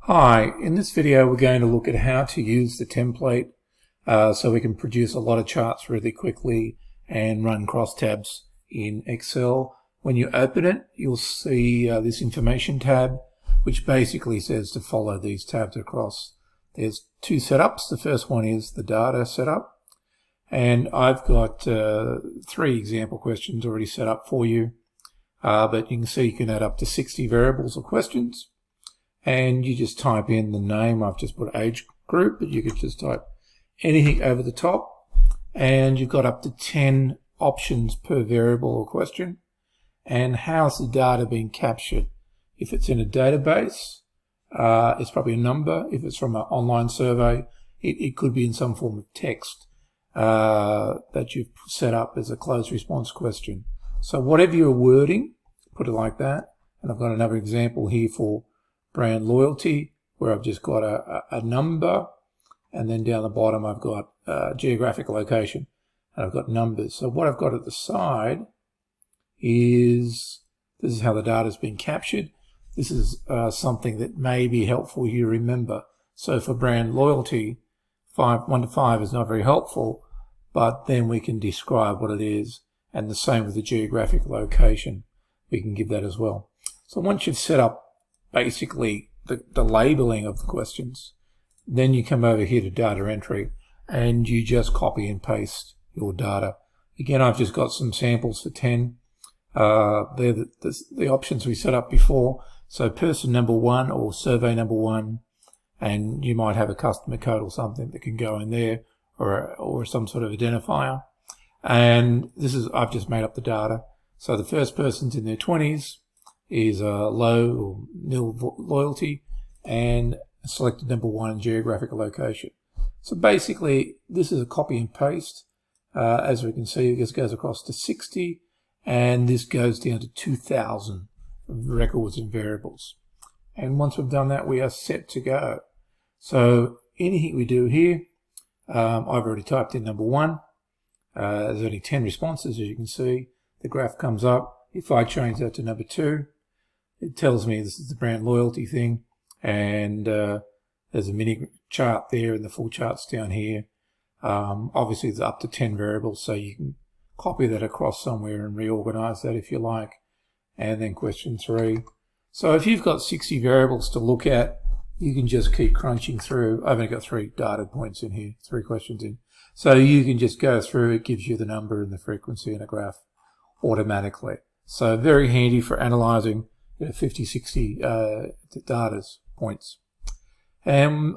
Hi, in this video we're going to look at how to use the template so we can produce a lot of charts really quickly and run crosstabs in Excel. When you open it, you'll see this information tab, which basically says to follow these tabs across. There's two setups. The first one is the data setup, and I've got 3 example questions already set up for you, but you can see you can add up to 60 variables or questions. And you just type in the name. I've just put age group, but you could just type anything over the top. And you've got up to 10 options per variable or question. And how's the data being captured? If it's in a database, it's probably a number. If it's from an online survey, it could be in some form of text that you've set up as a closed response question. So whatever your wording, put it like that. And I've got another example here for brand loyalty, where I've just got a number, and then down the bottom I've got geographic location, and I've got numbers. So what I've got at the side is, this is how the data has been captured. This is something that may be helpful you to remember. So for brand loyalty, 1 to 5 is not very helpful, but then we can describe what it is, and the same with the geographic location. We can give that as well. So once you've set up basically the labeling of the questions, then you come over here to data entry and you just copy and paste your data. Again, I've just got some samples for 10. They're the options we set up before. So person number 1 or survey number 1, and you might have a customer code or something that can go in there, or some sort of identifier. And this is, I've just made up the data. So the first person's in their 20s, is low or nil loyalty, and selected number 1 geographic location. So basically this is a copy and paste. As we can see, this goes across to 60, and this goes down to 2,000 records and variables. And once we've done that, we are set to go. So anything we do here, I've already typed in number 1. There's only 10 responses, as you can see. The graph comes up. If I change that to number 2, it tells me this is the brand loyalty thing, and there's a mini chart there, and the full chart's down here. Obviously, there's up to 10 variables, so you can copy that across somewhere and reorganize that if you like. And then question 3. So if you've got 60 variables to look at, you can just keep crunching through. I've only got 3 data points in here, 3 questions in. So you can just go through. It gives you the number and the frequency in a graph automatically. So very handy for analyzing 50, 60 data points. And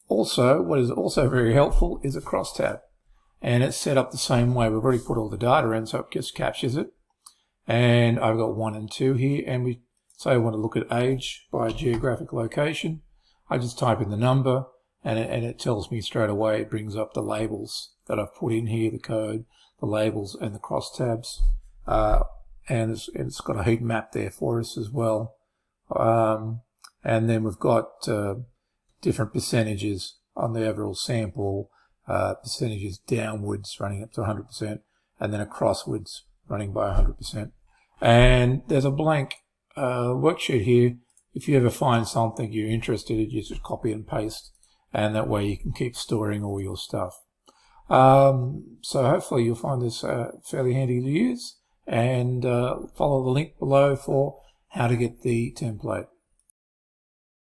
also, what is also very helpful is a crosstab. And it's set up the same way. We've already put all the data in, so it just captures it. And I've got 1 and 2 here. And we say I want to look at age by geographic location. I just type in the number, and it tells me straight away. It brings up the labels that I've put in here, the code, the labels, and the crosstabs. And it's got a heat map there for us as well. And then we've got different percentages on the overall sample, percentages downwards running up to 100%, and then acrosswards running by 100%. And there's a blank worksheet here. If you ever find something you're interested in, you just copy and paste, and that way you can keep storing all your stuff. So hopefully you'll find this fairly handy to use. And follow the link below for how to get the template.